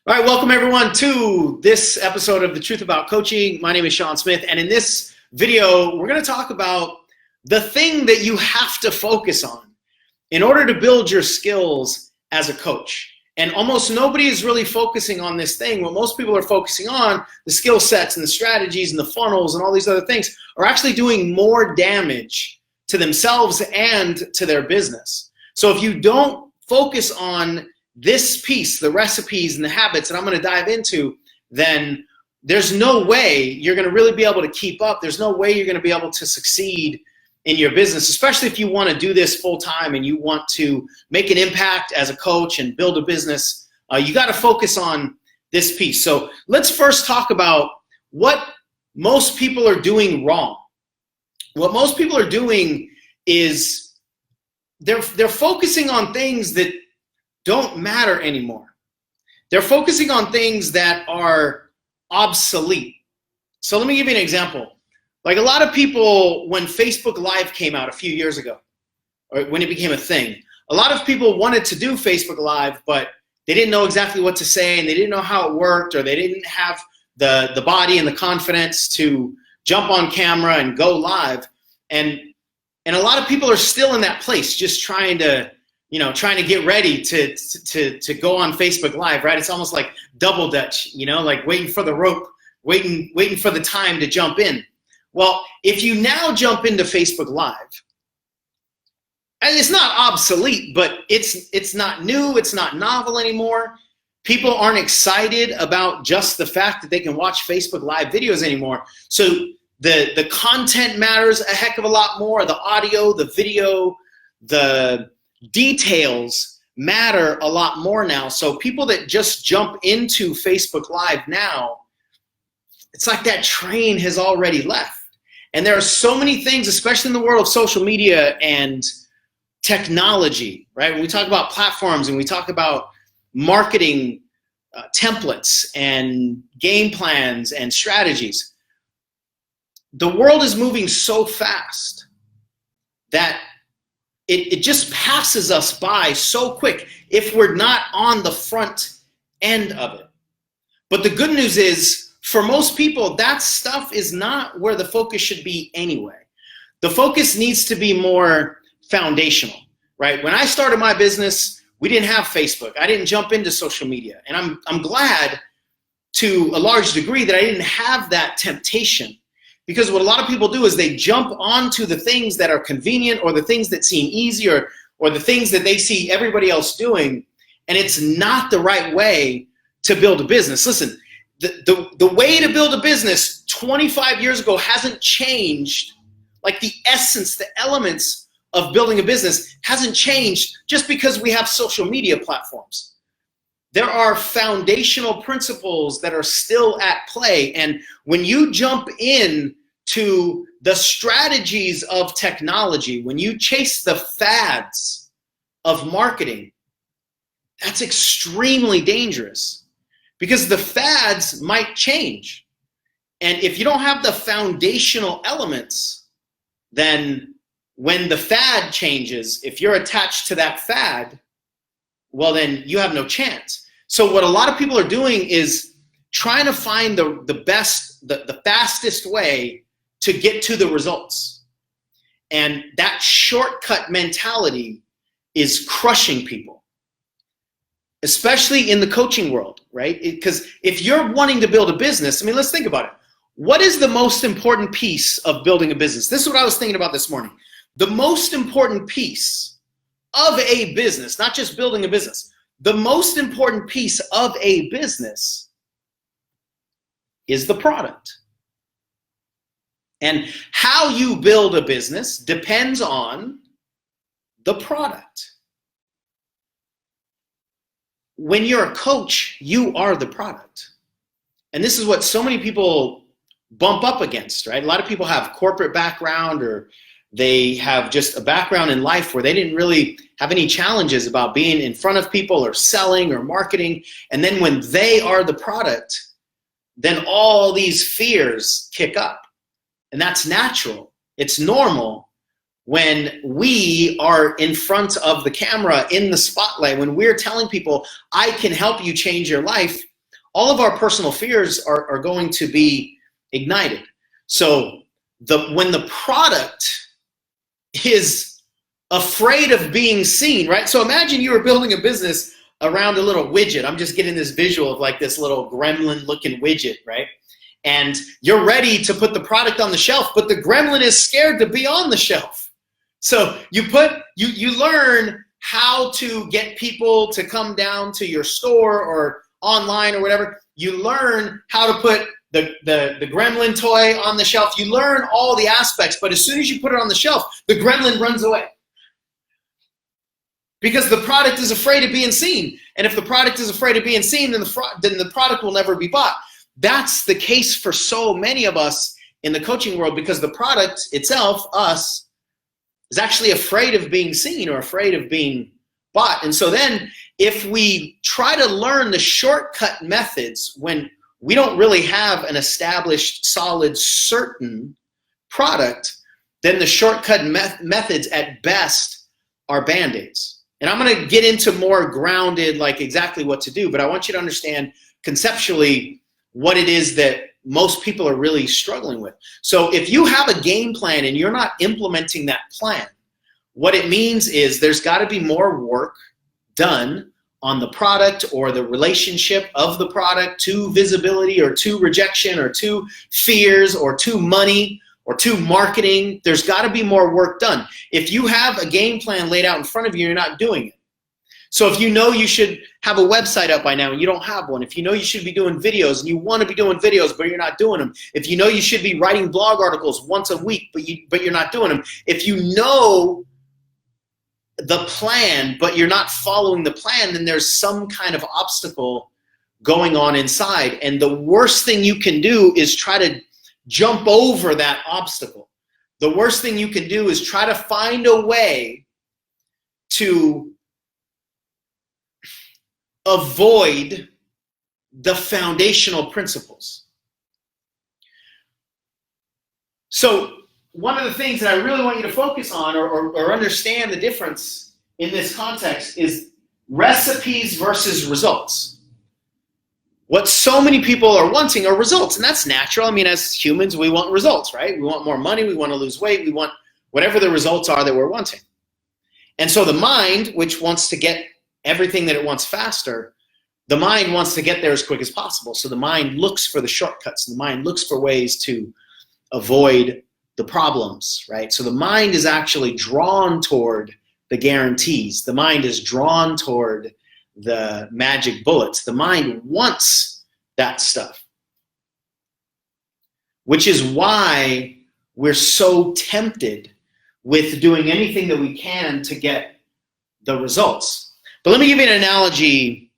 All right, welcome everyone to this episode of The Truth About Coaching. My name is Sean Smith, and in this video, we're going to talk about the thing that you have to focus on in order to build your skills as a coach. And almost nobody is really focusing on this thing. What most people are focusing on, the skill sets and the strategies and the funnels and all these other things, are actually doing more damage to themselves and to their business. So if you don't focus on this piece, the recipes and the habits that I'm going to dive into, then there's no way you're going to really be able to keep up. There's no way you're going to be able to succeed in your business, especially if you want to do this full time and you want to make an impact as a coach and build a business. You got to focus on this piece. So let's first talk about what most people are doing wrong. What most people are doing is they're focusing on things that don't matter anymore. They're focusing on things that are obsolete. So let me give you an example. Like a lot of people, when Facebook Live came out a few years ago, or when it became a thing, a lot of people wanted to do Facebook Live, but they didn't know exactly what to say, and they didn't know how it worked, or they didn't have the body and the confidence to jump on camera and go live. And a lot of people are still in that place, just trying to get ready to go on Facebook Live, right? It's almost like double dutch, like waiting for the rope, waiting for the time to jump in. Well, if you now jump into Facebook Live, and it's not obsolete, but it's not new, it's not novel anymore. People aren't excited about just the fact that they can watch Facebook Live videos anymore. So the content matters a heck of a lot more. The audio, the video, the details matter a lot more now. So people that just jump into Facebook Live now, it's like that train has already left. And there are so many things, especially in the world of social media and technology, right? When we talk about platforms and we talk about marketing templates and game plans and strategies, the world is moving so fast that it just passes us by so quick if we're not on the front end of it. But the good news is, for most people, that stuff is not where the focus should be anyway. The focus needs to be more foundational, right? When I started my business, we didn't have Facebook. I didn't jump into social media. And I'm glad to a large degree that I didn't have that temptation. Because what a lot of people do is they jump onto the things that are convenient or the things that seem easy or the things that they see everybody else doing, and it's not the right way to build a business. Listen, the way to build a business 25 years ago hasn't changed. Like the essence, the elements of building a business hasn't changed just because we have social media platforms. There are foundational principles that are still at play. And when you jump in to the strategies of technology, when you chase the fads of marketing, that's extremely dangerous because the fads might change. And if you don't have the foundational elements, then when the fad changes, if you're attached to that fad, well, then you have no chance. So what a lot of people are doing is trying to find the best, the fastest way to get to the results. And that shortcut mentality is crushing people, especially in the coaching world, right? Because if you're wanting to build a business, I mean, let's think about it. What is the most important piece of building a business? This is what I was thinking about this morning. The most important piece of a business, not just building a business, the most important piece of a business is the product. And how you build a business depends on the product. When you're a coach, you are the product. And this is what so many people bump up against, right? A lot of people have corporate background, or they have just a background in life where they didn't really have any challenges about being in front of people or selling or marketing. And then when they are the product, then all these fears kick up. And that's natural. It's normal when we are in front of the camera, in the spotlight, when we're telling people, I can help you change your life. all of our personal fears are going to be ignited. So when the product is afraid of being seen, right? So imagine you were building a business around a little widget. I'm just getting this visual of like this little gremlin looking widget, right? And you're ready to put the product on the shelf, but the gremlin is scared to be on the shelf. So you learn how to get people to come down to your store or online or whatever. You learn how to put the gremlin toy on the shelf. You learn all the aspects, but as soon as you put it on the shelf, the gremlin runs away. Because the product is afraid of being seen. And if the product is afraid of being seen, then the product will never be bought. That's the case for so many of us in the coaching world, because the product itself, us, is actually afraid of being seen or afraid of being bought. And so then if we try to learn the shortcut methods when we don't really have an established, solid, certain product, then the shortcut methods at best are Band-Aids. And I'm going to get into more grounded, like exactly what to do, but I want you to understand conceptually what it is that most people are really struggling with. So if you have a game plan and you're not implementing that plan, what it means is there's got to be more work done on the product or the relationship of the product to visibility or to rejection or to fears or to money or to marketing. There's got to be more work done. If you have a game plan laid out in front of you, you're not doing it. So if you know you should have a website up by now and you don't have one, if you know you should be doing videos and you want to be doing videos but you're not doing them, if you know you should be writing blog articles once a week but you're not doing them, if you know the plan but you're not following the plan, then there's some kind of obstacle going on inside. And the worst thing you can do is try to jump over that obstacle. The worst thing you can do is try to find a way to avoid the foundational principles. So one of the things that I really want you to focus on or understand the difference in this context is recipes versus results. What so many people are wanting are results, and that's natural. I mean, as humans, we want results, right? We want more money, we want to lose weight, we want whatever the results are that we're wanting. And so the mind, which wants to get everything that it wants faster, the mind wants to get there as quick as possible. So the mind looks for the shortcuts. The mind looks for ways to avoid the problems, right? So the mind is actually drawn toward the guarantees. The mind is drawn toward the magic bullets. The mind wants that stuff, which is why we're so tempted with doing anything that we can to get the results. But let me give you an analogy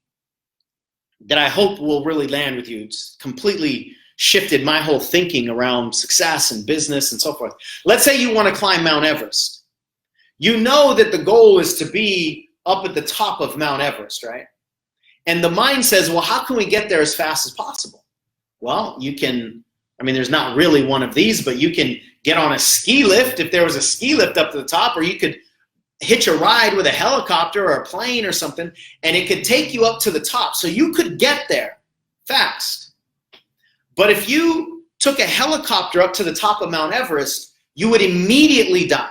that I hope will really land with you. It's completely shifted my whole thinking around success and business and so forth. Let's say you want to climb Mount Everest. You know that the goal is to be up at the top of Mount Everest, right? And the mind says, well, how can we get there as fast as possible? Well, you can, I mean, there's not really one of these, but you can get on a ski lift if there was a ski lift up to the top, or you could hitch a ride with a helicopter or a plane or something, and it could take you up to the top. So you could get there fast. But if you took a helicopter up to the top of Mount Everest, you would immediately die.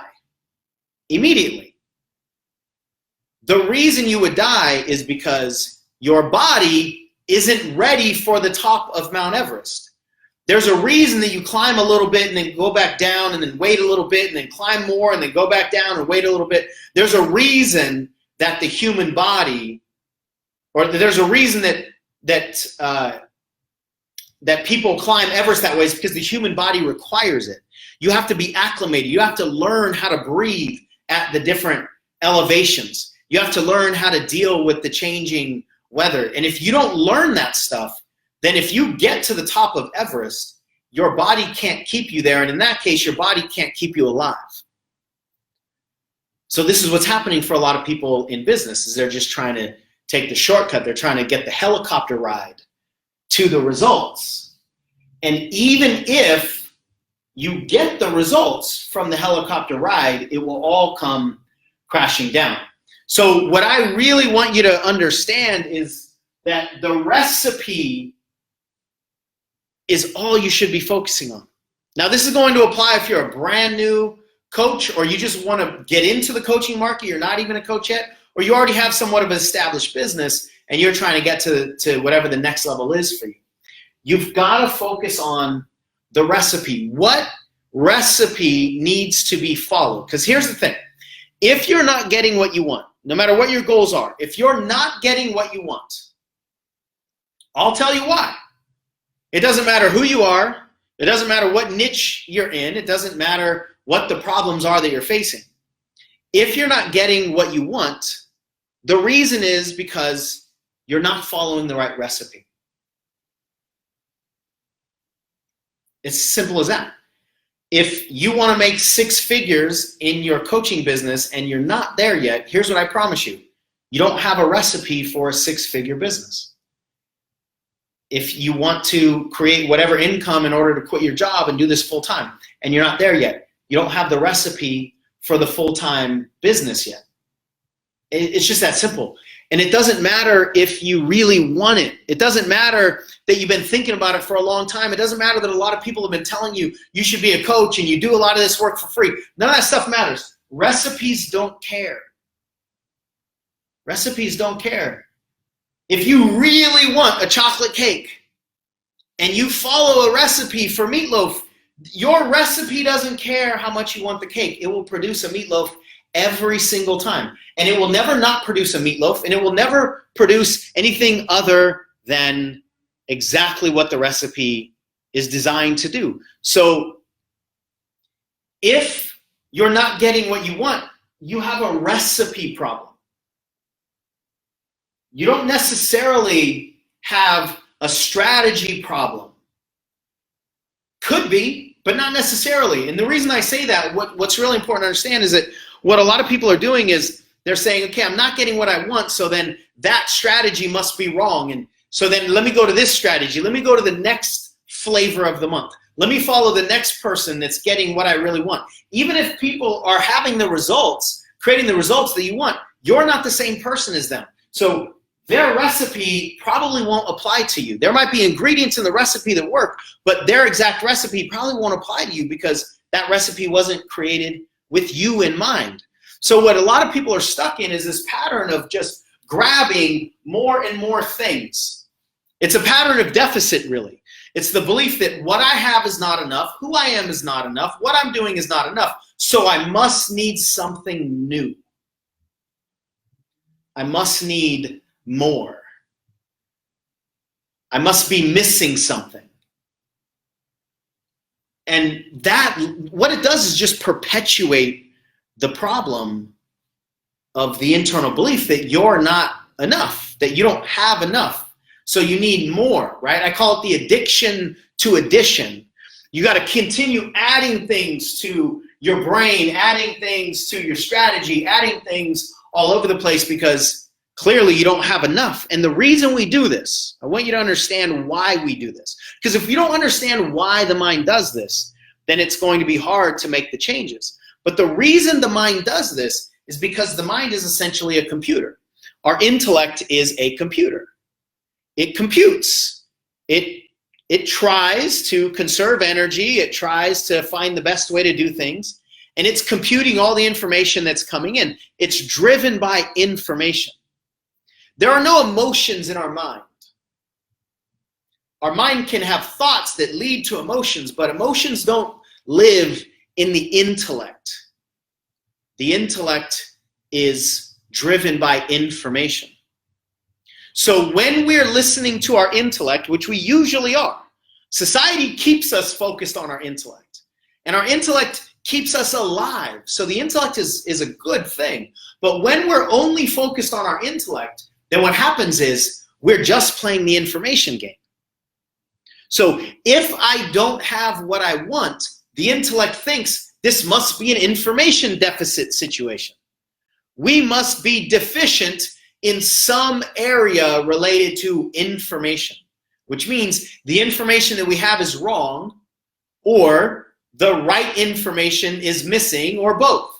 Immediately. The reason you would die is because your body isn't ready for the top of Mount Everest. There's a reason that you climb a little bit and then go back down and then wait a little bit and then climb more and then go back down and wait a little bit. There's a reason that the human body, or there's a reason that people climb Everest that way, is because the human body requires it. You have to be acclimated. You have to learn how to breathe at the different elevations. You have to learn how to deal with the changing weather. And if you don't learn that stuff, then if you get to the top of Everest, your body can't keep you there. And in that case, your body can't keep you alive. So this is what's happening for a lot of people in business, is they're just trying to take the shortcut. They're trying to get the helicopter ride to the results. And even if you get the results from the helicopter ride, it will all come crashing down. So what I really want you to understand is that the recipe is all you should be focusing on. Now, this is going to apply if you're a brand new coach, or you just want to get into the coaching market, you're not even a coach yet, or you already have somewhat of an established business and you're trying to get to whatever the next level is for you. You've got to focus on the recipe. What recipe needs to be followed? Because here's the thing. If you're not getting what you want, no matter what your goals are, if you're not getting what you want, I'll tell you why. It doesn't matter who you are. It doesn't matter what niche you're in. It doesn't matter what the problems are that you're facing. If you're not getting what you want, the reason is because you're not following the right recipe. It's as simple as that. If you want to make 6 figures in your coaching business and you're not there yet, here's what I promise you. You don't have a recipe for a 6-figure business. If you want to create whatever income in order to quit your job and do this full time, and you're not there yet, you don't have the recipe for the full-time business yet. It's just that simple. And it doesn't matter if you really want it. It doesn't matter that you've been thinking about it for a long time. It doesn't matter that a lot of people have been telling you you should be a coach and you do a lot of this work for free. None of that stuff matters. Recipes don't care. Recipes don't care. If you really want a chocolate cake and you follow a recipe for meatloaf, your recipe doesn't care how much you want the cake. It will produce a meatloaf every single time. And it will never not produce a meatloaf, and it will never produce anything other than exactly what the recipe is designed to do. So if you're not getting what you want, you have a recipe problem. You don't necessarily have a strategy problem. Could be, but not necessarily. And the reason I say that, what's really important to understand is that what a lot of people are doing is they're saying, okay, I'm not getting what I want, so then that strategy must be wrong. And so then let me go to this strategy. Let me go to the next flavor of the month. Let me follow the next person that's getting what I really want. Even if people are having the results, creating the results that you want, you're not the same person as them. So their recipe probably won't apply to you. There might be ingredients in the recipe that work, but their exact recipe probably won't apply to you because that recipe wasn't created with you in mind. So what a lot of people are stuck in is this pattern of just grabbing more and more things. It's a pattern of deficit, really. It's the belief that what I have is not enough, who I am is not enough, what I'm doing is not enough, so I must need something new. I must need more. I must be missing something. And that, what it does is just perpetuate the problem of the internal belief that you're not enough, that you don't have enough, so you need more, right? I call it the addiction to addition. You got to continue adding things to your brain, adding things to your strategy, adding things all over the place because clearly you don't have enough. And the reason we do this, I want you to understand why we do this. Because if you don't understand why the mind does this, then it's going to be hard to make the changes. But the reason the mind does this is because the mind is essentially a computer. Our intellect is a computer. It computes. It tries to conserve energy. It tries to find the best way to do things. And it's computing all the information that's coming in. It's driven by information. There are no emotions in our mind. Our mind can have thoughts that lead to emotions, but emotions don't live in the intellect. The intellect is driven by information. So when we're listening to our intellect, which we usually are, society keeps us focused on our intellect. And our intellect keeps us alive. So the intellect is a good thing. But when we're only focused on our intellect, then what happens is we're just playing the information game. So if I don't have what I want, the intellect thinks this must be an information deficit situation. We must be deficient in some area related to information, which means the information that we have is wrong, or the right information is missing, or both.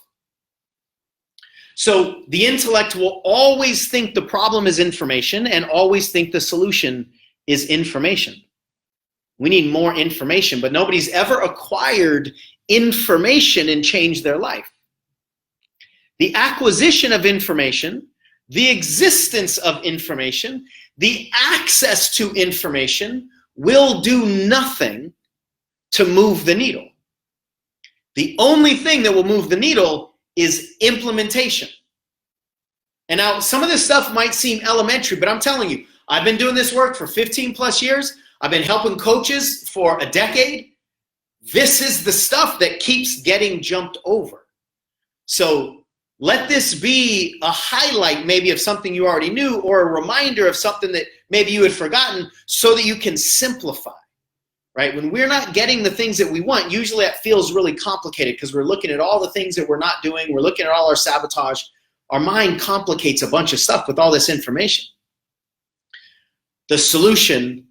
So the intellect will always think the problem is information and always think the solution is information. We need more information, but nobody's ever acquired information and changed their life. The acquisition of information, the existence of information, the access to information will do nothing to move the needle. The only thing that will move the needle is implementation. And now some of this stuff might seem elementary, but I'm telling you, I've been doing this work for 15 plus years. I've been helping coaches for a decade. This is the stuff that keeps getting jumped over. So let this be a highlight maybe of something you already knew, or a reminder of something that maybe you had forgotten, so that you can simplify, right? When we're not getting the things that we want, usually that feels really complicated because we're looking at all the things that we're not doing. We're looking at all our sabotage. Our mind complicates a bunch of stuff with all this information. The solution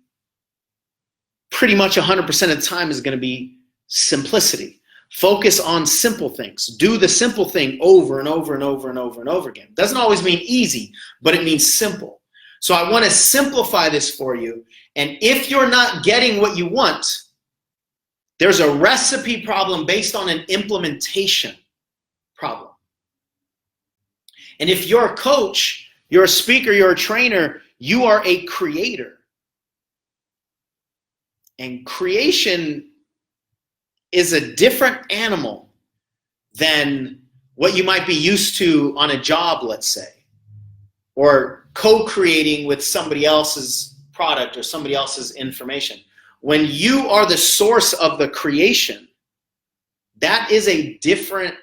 pretty much 100% of the time is going to be simplicity. Focus on simple things. Do the simple thing over and over and over and over and over again. Doesn't always mean easy, but it means simple. So I want to simplify this for you. And if you're not getting what you want, there's a recipe problem based on an implementation problem. And if you're a coach, you're a speaker, you're a trainer, you are a creator. And creation is a different animal than what you might be used to on a job, let's say, or co-creating with somebody else's product or somebody else's information. When you are the source of the creation, that is a different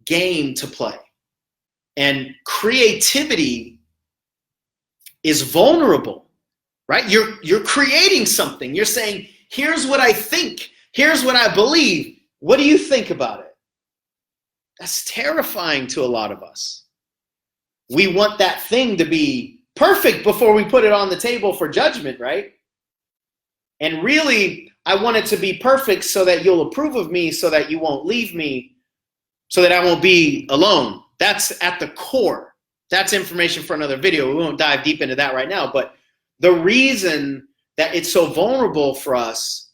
game to play. And creativity is vulnerable, right? You're creating something. You're saying, here's what I think. Here's what I believe. What do you think about it? That's terrifying to a lot of us. We want that thing to be perfect before we put it on the table for judgment, right? And really, I want it to be perfect so that you'll approve of me, so that you won't leave me, so that I won't be alone. That's at the core. That's information for another video. We won't dive deep into that right now. But the reason that it's so vulnerable for us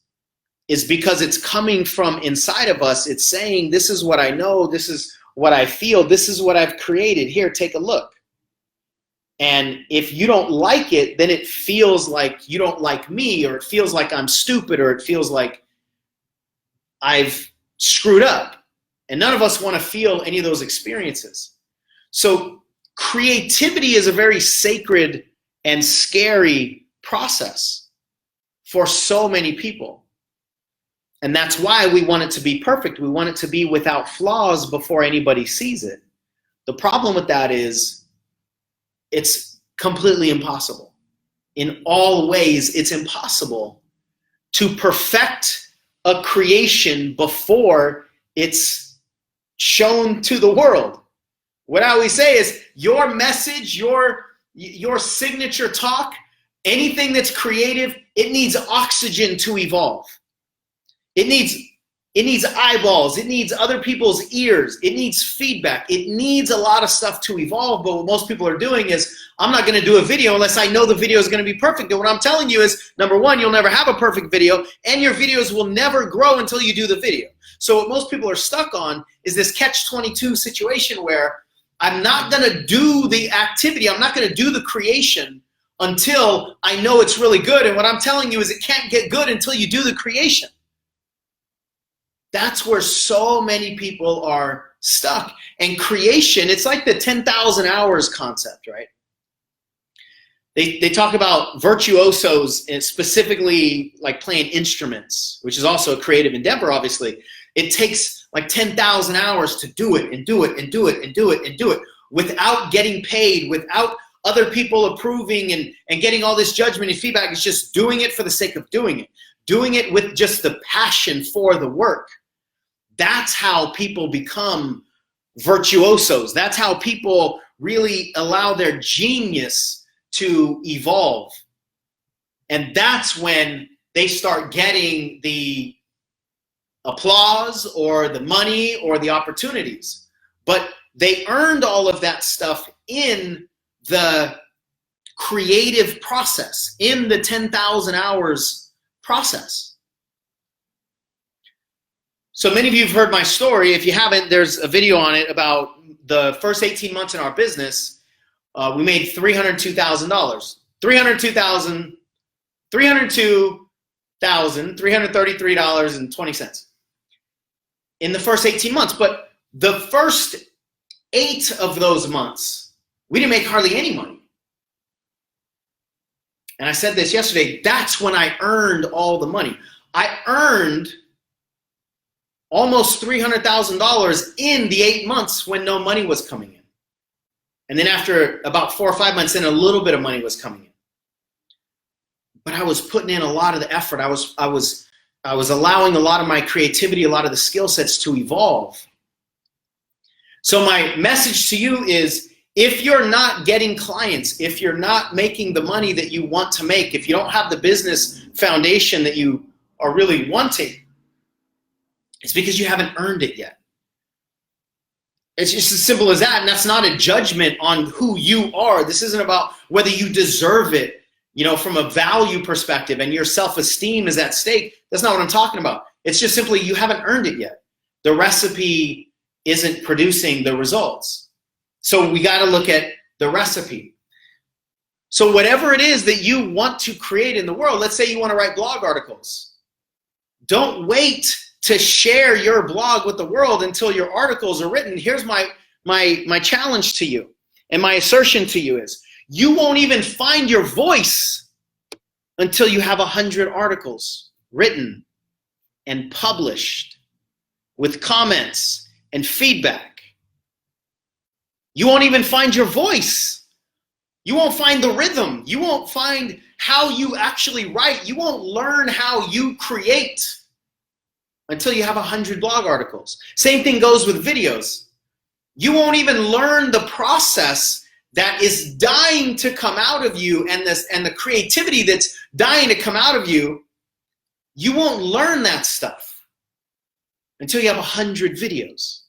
is because it's coming from inside of us. It's saying, this is what I know, this is what I feel, this is what I've created. Here, take a look. And if you don't like it, then it feels like you don't like me, or it feels like I'm stupid, or it feels like I've screwed up. And none of us want to feel any of those experiences. So creativity is a very sacred and scary process for so many people. And that's why we want it to be perfect. We want it to be without flaws before anybody sees it. The problem with that is it's completely impossible. In all ways, it's impossible to perfect a creation before it's shown to the world. What I always say is your message, your signature talk, anything that's creative, it needs oxygen to evolve. It needs eyeballs. It needs other people's ears. It needs feedback. It needs a lot of stuff to evolve. But what most people are doing is, I'm not going to do a video unless I know the video is going to be perfect. And what I'm telling you is, number one, you'll never have a perfect video, and your videos will never grow until you do the video. So what most people are stuck on is this catch-22 situation where I'm not going to do the activity, I'm not going to do the creation until I know it's really good. And what I'm telling you is, it can't get good until you do the creation. That's where so many people are stuck. And creation, it's like the 10,000 hours concept, right? They talk about virtuosos, and specifically like playing instruments, which is also a creative endeavor, obviously. It takes like 10,000 hours to do it and do it and do it and do it and do it without getting paid, without other people approving and getting all this judgment and feedback. It's just doing it for the sake of doing it with just the passion for the work. That's how people become virtuosos. That's how people really allow their genius to evolve. And that's when they start getting the applause or the money or the opportunities. But they earned all of that stuff in the creative process, in the 10,000 hours process. So many of you have heard my story. If you haven't, there's a video on it about the first 18 months in our business. We made $302,000. $302,333.20 in the first 18 months. But the first 8 of those months, we didn't make hardly any money. And I said this yesterday, that's when I earned all the money. I earned almost $300,000 in the 8 months when no money was coming in. And then after about 4 or 5 months, then a little bit of money was coming in. But I was putting in a lot of the effort. I was allowing a lot of my creativity, a lot of the skill sets to evolve. So my message to you is, if you're not getting clients, if you're not making the money that you want to make, if you don't have the business foundation that you are really wanting, it's because you haven't earned it yet. It's just as simple as that, and that's not a judgment on who you are. This isn't about whether you deserve it, from a value perspective and your self-esteem is at stake. That's not what I'm talking about. It's just simply you haven't earned it yet. The recipe isn't producing the results. So we got to look at the recipe. So whatever it is that you want to create in the world, let's say you want to write blog articles. Don't wait to share your blog with the world until your articles are written. Here's my challenge to you, and my assertion to you is, you won't even find your voice until you have 100 articles written and published with comments and feedback. You won't even find your voice. You won't find the rhythm. You won't find how you actually write. You won't learn how you create until you have 100 blog articles. Same thing goes with videos. You won't even learn the process that is dying to come out of you, and the creativity that's dying to come out of you. You won't learn that stuff until you have 100 videos.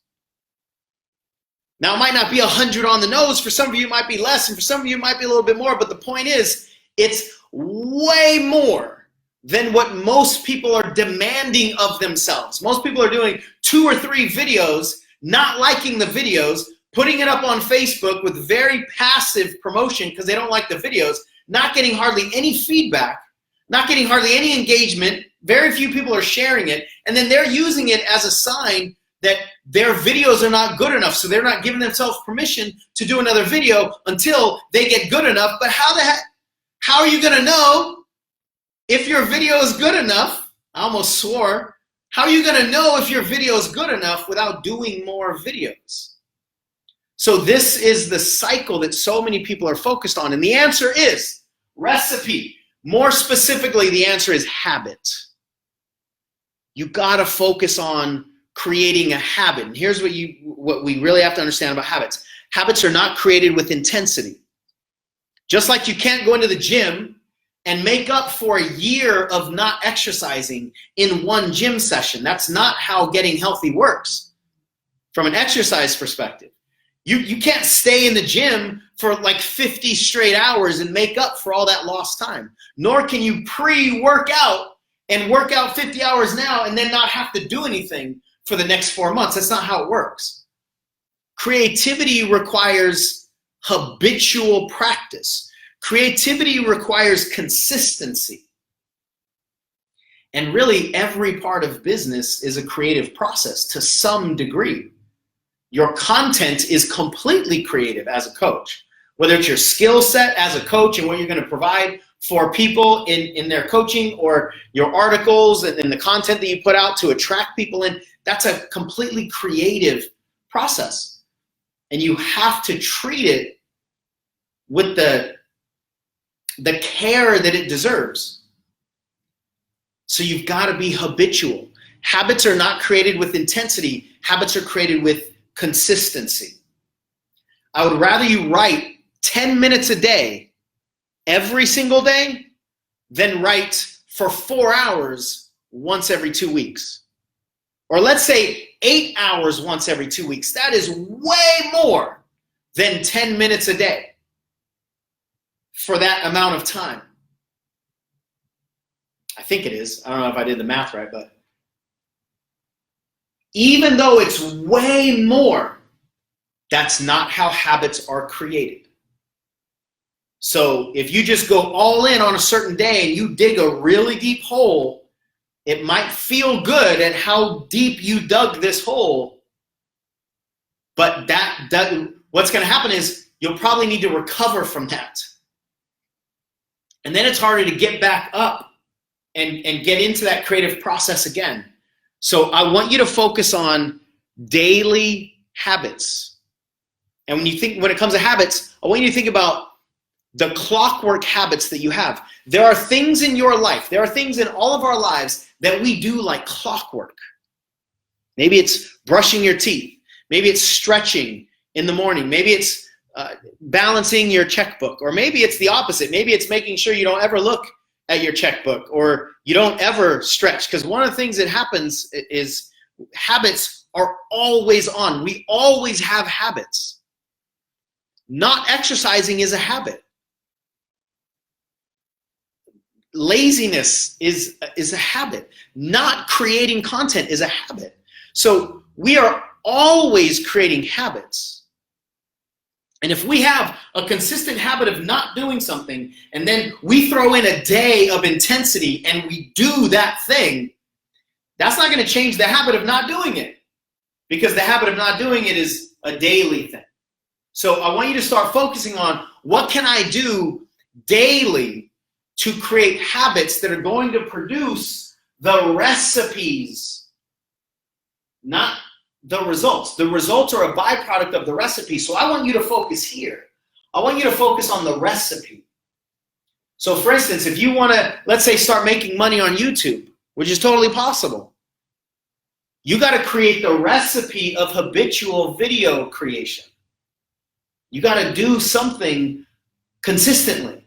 Now, it might not be 100 on the nose. For some of you, it might be less, and for some of you, it might be a little bit more. But the point is, it's way more than what most people are demanding of themselves. Most people are doing 2 or 3 videos, not liking the videos, putting it up on Facebook with very passive promotion because they don't like the videos, not getting hardly any feedback, not getting hardly any engagement. Very few people are sharing it, and then they're using it as a sign that their videos are not good enough, so they're not giving themselves permission to do another video until they get good enough. But how are you going to know if your video is good enough? I almost swore. How are you going to know if your video is good enough without doing more videos? So this is the cycle that so many people are focused on. And the answer is recipe. More specifically, the answer is habit. You got to focus on creating a habit. And here's what we really have to understand about habits. Habits are not created with intensity. Just like you can't go into the gym and make up for a year of not exercising in one gym session. That's not how getting healthy works from an exercise perspective. You can't stay in the gym for like 50 straight hours and make up for all that lost time. Nor can you pre-work out and work out 50 hours now and then not have to do anything for the next 4 months. That's not how it works. Creativity requires habitual practice. Creativity requires consistency. And really, every part of business is a creative process to some degree. Your content is completely creative as a coach, whether it's your skill set as a coach and what you're going to provide for people in their coaching, or your articles and the content that you put out to attract people in. That's a completely creative process. And you have to treat it with the care that it deserves. So you've got to be habitual. Habits are not created with intensity. Habits are created with consistency. I would rather you write 10 minutes a day every single day than write for 4 hours once every 2 weeks. Or let's say 8 hours once every 2 weeks. That is way more than 10 minutes a day for that amount of time. I think it is. I don't know if I did the math right, but even though it's way more, that's not how habits are created. So if you just go all in on a certain day and you dig a really deep hole, it might feel good at how deep you dug this hole, but what's going to happen is you'll probably need to recover from that. And then it's harder to get back up and get into that creative process again. So I want you to focus on daily habits. And when it comes to habits, I want you to think about the clockwork habits that you have. There are things in your life, there are things in all of our lives that we do like clockwork. Maybe it's brushing your teeth. Maybe it's stretching in the morning. Maybe it's balancing your checkbook. Or maybe it's the opposite. Maybe it's making sure you don't ever look at your checkbook or you don't ever stretch. Because one of the things that happens is habits are always on. We always have habits. Not exercising is a habit. Laziness is a habit. Not creating content is a habit. So we are always creating habits. And if we have a consistent habit of not doing something, and then we throw in a day of intensity and we do that thing, that's not going to change the habit of not doing it, because the habit of not doing it is a daily thing. So I want you to start focusing on what can I do daily to create habits that are going to produce the recipes, not the results. The results are a byproduct of the recipe. So I want you to focus here. I want you to focus on the recipe. So for instance, if you want to, let's say, start making money on YouTube, which is totally possible, you got to create the recipe of habitual video creation. You got to do something consistently.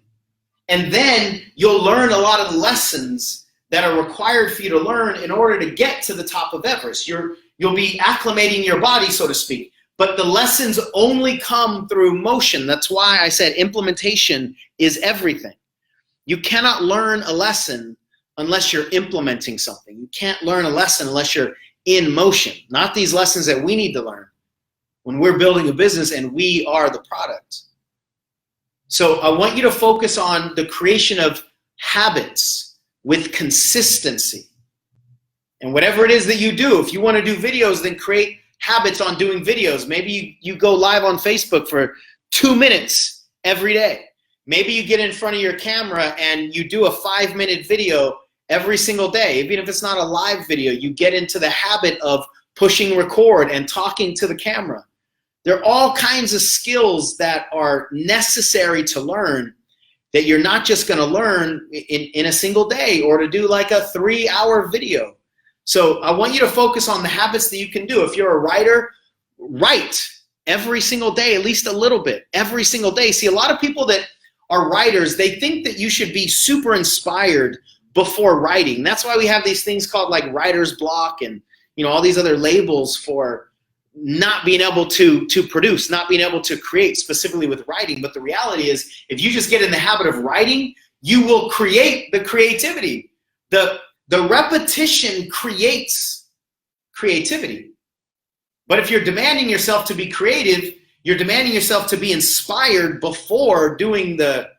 And then you'll learn a lot of the lessons that are required for you to learn in order to get to the top of Everest. You'll be acclimating your body, so to speak. But the lessons only come through motion. That's why I said implementation is everything. You cannot learn a lesson unless you're implementing something. You can't learn a lesson unless you're in motion. Not these lessons that we need to learn when we're building a business and we are the product. So I want you to focus on the creation of habits with consistency. And whatever it is that you do, if you want to do videos, then create habits on doing videos. Maybe you go live on Facebook for 2 minutes every day. Maybe you get in front of your camera and you do a 5-minute video every single day. Even if it's not a live video, you get into the habit of pushing record and talking to the camera. There are all kinds of skills that are necessary to learn that you're not just going to learn in a single day or to do like a 3-hour video. So I want you to focus on the habits that you can do. If you're a writer, write every single day, at least a little bit, every single day. See, a lot of people that are writers, they think that you should be super inspired before writing. That's why we have these things called like writer's block and all these other labels for not being able to produce, not being able to create specifically with writing. But the reality is, if you just get in the habit of writing, you will create the creativity. The repetition creates creativity. But if you're demanding yourself to be creative, you're demanding yourself to be inspired before doing the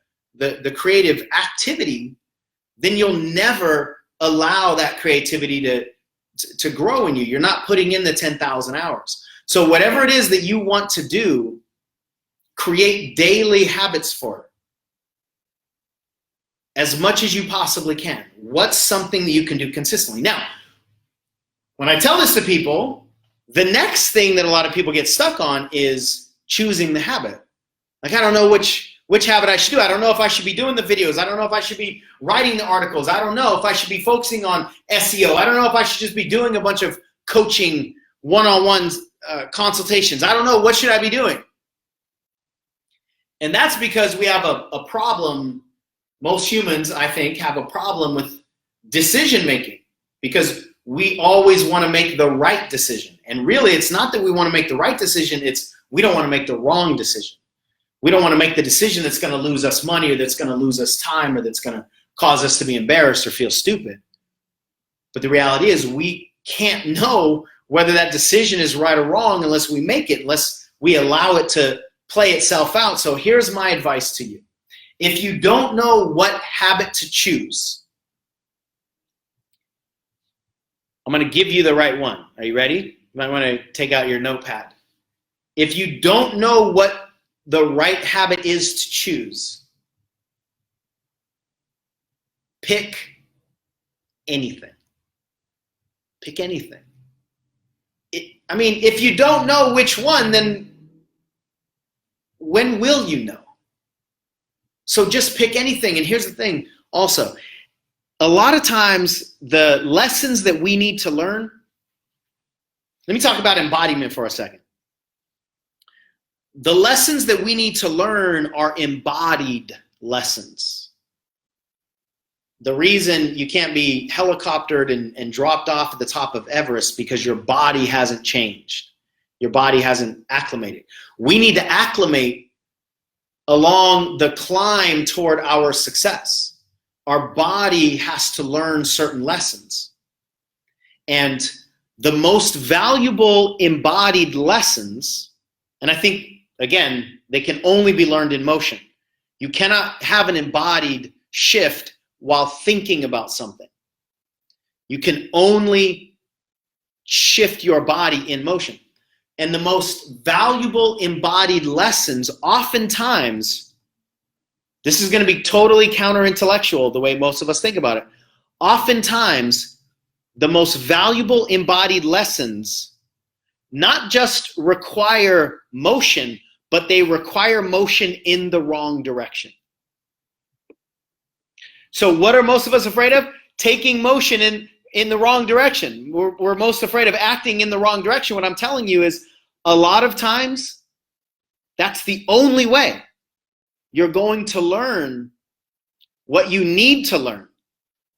creative activity, then you'll never allow that creativity to grow in you. You're not putting in the 10,000 hours. So whatever it is that you want to do, create daily habits for it. As much as you possibly can. What's something that you can do consistently? Now, when I tell this to people, the next thing that a lot of people get stuck on is choosing the habit. Like, I don't know which habit I should do. I don't know if I should be doing the videos. I don't know if I should be writing the articles. I don't know if I should be focusing on SEO. I don't know if I should just be doing a bunch of coaching one-on-one consultations. I don't know. What should I be doing? And that's because we have a problem. Most humans, I think, have a problem with decision making because we always want to make the right decision. And really, it's not that we want to make the right decision. It's we don't want to make the wrong decision. We don't want to make the decision that's going to lose us money or that's going to lose us time or that's going to cause us to be embarrassed or feel stupid. But the reality is we can't know whether that decision is right or wrong unless we make it, unless we allow it to play itself out. So here's my advice to you. If you don't know what habit to choose, I'm going to give you the right one. Are you ready? You might want to take out your notepad. If you don't know what the right habit is to choose, pick anything. Pick anything. If you don't know which one, then when will you know? So just pick anything. And here's the thing also. A lot of times, the lessons that we need to learn, let me talk about embodiment for a second. The lessons that we need to learn are embodied lessons. The reason you can't be helicoptered and dropped off at the top of Everest because your body hasn't changed. Your body hasn't acclimated. We need to acclimate along the climb toward our success. Our body has to learn certain lessons. And the most valuable embodied lessons, and I think, again, they can only be learned in motion. You cannot have an embodied shift while thinking about something. You can only shift your body in motion. And the most valuable embodied lessons, oftentimes, this is going to be totally counter-intellectual the way most of us think about it. Oftentimes, the most valuable embodied lessons not just require motion, but they require motion in the wrong direction. So what are most of us afraid of? Taking motion in the wrong direction. We're most afraid of acting in the wrong direction. What I'm telling you is a lot of times, that's the only way you're going to learn what you need to learn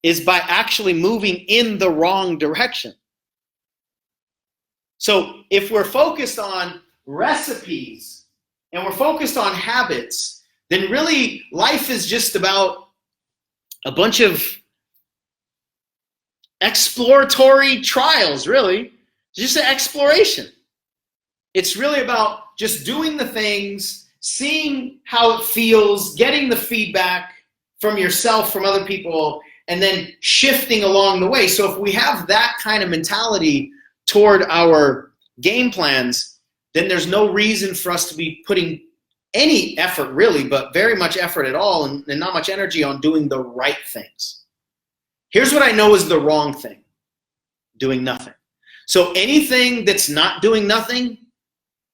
is by actually moving in the wrong direction. So if we're focused on recipes and we're focused on habits, then really life is just about a bunch of exploratory trials, really. Just an exploration. It's really about just doing the things, seeing how it feels, getting the feedback from yourself, from other people, and then shifting along the way. So if we have that kind of mentality toward our game plans, then there's no reason for us to be putting any effort really, but very much effort at all, and not much energy on doing the right things. Here's what I know is the wrong thing: doing nothing. So anything that's not doing nothing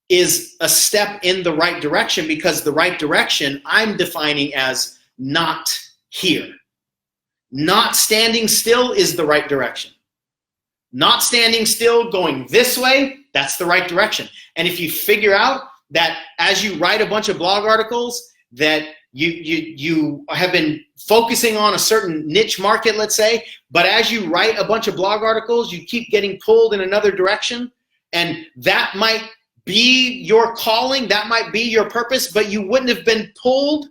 is a step in the right direction, because the right direction I'm defining as not here. Not standing still is the right direction. Not standing still, going this way, that's the right direction. And if you figure out that as you write a bunch of blog articles that you have been focusing on a certain niche market, let's say, but as you write a bunch of blog articles, you keep getting pulled in another direction, and that might be your calling, that might be your purpose, but you wouldn't have been pulled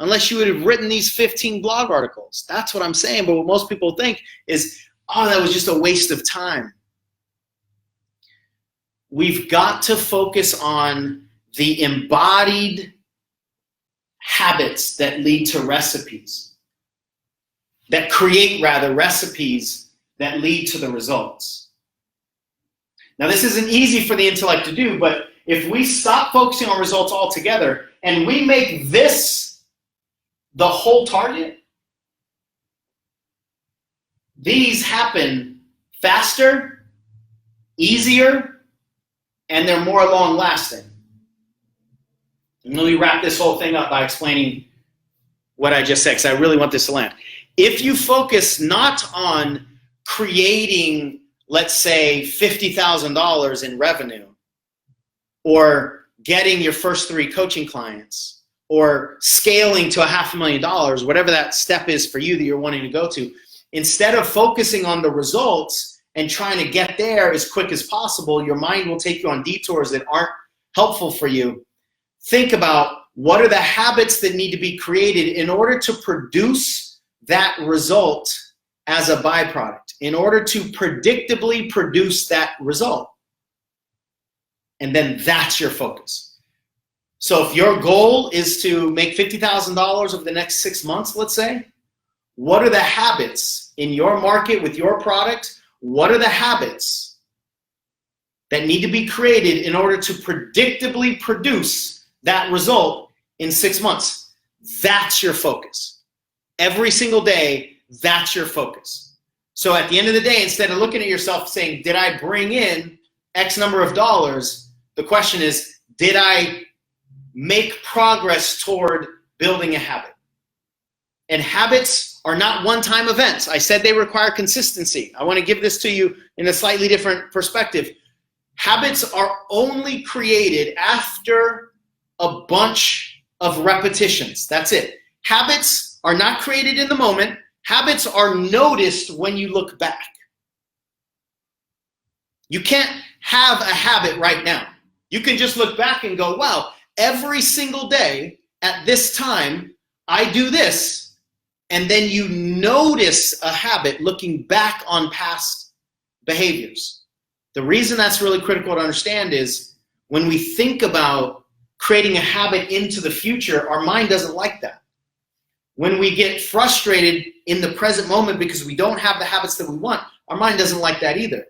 unless you would have written these 15 blog articles. That's what I'm saying. But what most people think is, oh, that was just a waste of time. We've got to focus on the embodied habits that lead to recipes, that create rather recipes that lead to the results. Now, this isn't easy for the intellect to do, but if we stop focusing on results altogether and we make this the whole target, these happen faster, easier, and they're more long-lasting. And let me wrap this whole thing up by explaining what I just said, because I really want this to land. If you focus not on creating, let's say, $50,000 in revenue, or getting your first 3 coaching clients, or scaling to $500,000, whatever that step is for you that you're wanting to go to, instead of focusing on the results and trying to get there as quick as possible, your mind will take you on detours that aren't helpful for you. Think about what are the habits that need to be created in order to produce that result as a byproduct, in order to predictably produce that result. And then that's your focus. So if your goal is to make $50,000 over the next 6 months, let's say, what are the habits in your market with your product? What are the habits that need to be created in order to predictably produce that result in 6 months? That's your focus. Every single day, that's your focus. So at the end of the day, instead of looking at yourself saying, did I bring in X number of dollars? The question is, did I make progress toward building a habit? And habits are not one-time events. I said they require consistency. I want to give this to you in a slightly different perspective. Habits are only created after a bunch of repetitions. That's it. Habits are not created in the moment. Habits are noticed when you look back. You can't have a habit right now. You can just look back and go, wow, every single day at this time, I do this. And then you notice a habit looking back on past behaviors. The reason that's really critical to understand is when we think about creating a habit into the future, our mind doesn't like that. When we get frustrated in the present moment because we don't have the habits that we want, our mind doesn't like that either.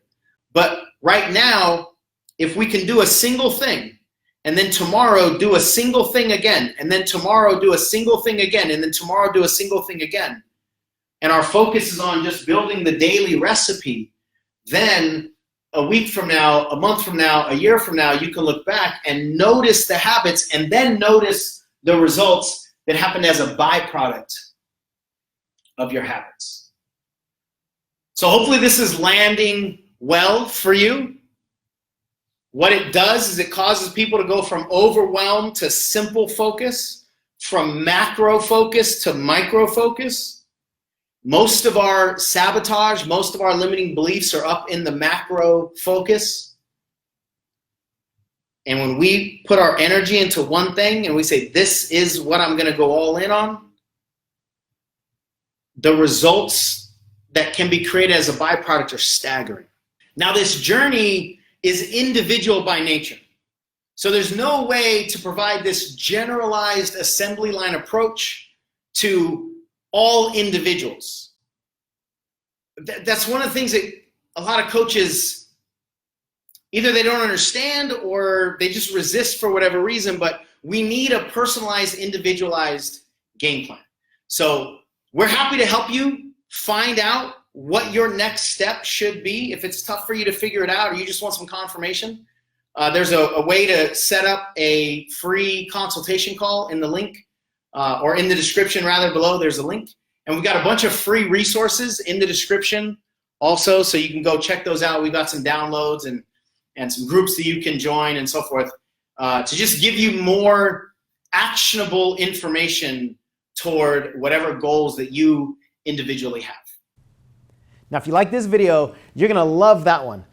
But right now, if we can do a single thing, and then tomorrow do a single thing again, and then tomorrow do a single thing again, and then tomorrow do a single thing again, and our focus is on just building the daily recipe, then a week from now, a month from now, a year from now, you can look back and notice the habits and then notice the results that happened as a byproduct of your habits. So hopefully this is landing well for you. What it does is it causes people to go from overwhelm to simple focus, from macro focus to micro focus. Most of our sabotage, most of our limiting beliefs are up in the macro focus. And when we put our energy into one thing and we say, this is what I'm going to go all in on, the results that can be created as a byproduct are staggering. Now, this journey is individual by nature. So there's no way to provide this generalized assembly line approach to all individuals. That's one of the things that a lot of coaches, either they don't understand or they just resist for whatever reason, but we need a personalized, individualized game plan. So we're happy to help you find out what your next step should be. If it's tough for you to figure it out or you just want some confirmation, there's a way to set up a free consultation call in the link, or in the description rather below, there's a link. And we've got a bunch of free resources in the description also, so you can go check those out. We've got some downloads and some groups that you can join and so forth, to just give you more actionable information toward whatever goals that you individually have. Now, if you like this video, you're gonna love that one.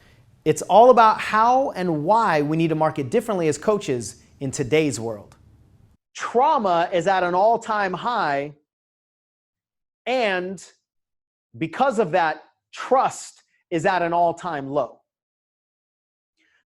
It's all about how and why we need to market differently as coaches in today's world. Trauma is at an all-time high, and because of that, trust is at an all-time low.